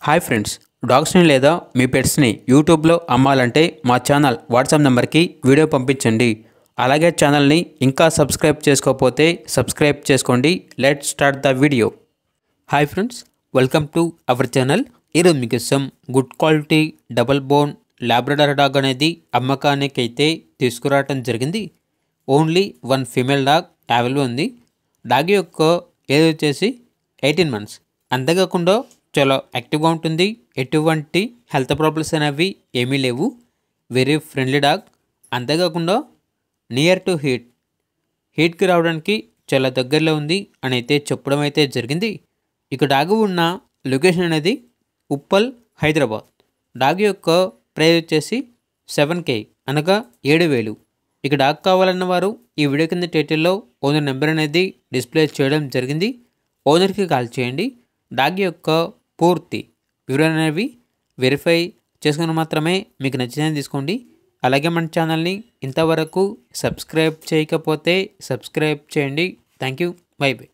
Hi friends, డాగ్స్ని లేదా మీ పెట్స్ని యూట్యూబ్లో అమ్మాలంటే మా ఛానల్ వాట్సాప్ నెంబర్కి వీడియో పంపించండి. అలాగే ఛానల్ని ఇంకా సబ్స్క్రైబ్ చేసుకోకపోతే సబ్స్క్రైబ్ చేసుకోండి. Let's start the video. Hi friends, welcome to our channel. ఈరోజు మీకోసం good quality double bone Labrador dog అనేది అమ్మకానికి అయితే తీసుకురావటం జరిగింది. Only one female dog available ఉంది. డాగ్ యొక్క ఏజ్ వచ్చేసి 18 months. అంతేకాకుండా చాలా యాక్టివ్గా ఉంటుంది. ఎటువంటి హెల్త్ ప్రాబ్లమ్స్ అనేవి ఏమీ లేవు. Very friendly dog. అంతేకాకుండా నియర్ టు హీట్కి రావడానికి చాలా దగ్గరలో ఉంది అని అయితే చెప్పడం అయితే జరిగింది. ఇక డాగ్ ఉన్న లొకేషన్ అనేది ఉప్పల్, హైదరాబాద్. డాగ్ యొక్క ప్రైస్ వచ్చేసి 7K అనగా 7,000. ఇక డాగ్ కావాలన్న వారు ఈ వీడియో కింద టైటిల్లో ఓనర్ నెంబర్ అనేది డిస్ప్లే చేయడం జరిగింది. ఓనర్కి కాల్ చేయండి. డాగ్ యొక్క పూర్తి వివరాలు అనేవి వెరిఫై చేసుకుని మాత్రమే మీకు నచ్చిందని తీసుకోండి. అలాగే మన ఛానల్ని ఇంతవరకు సబ్స్క్రైబ్ చేయకపోతే సబ్స్క్రైబ్ చేయండి. Thank you. By by.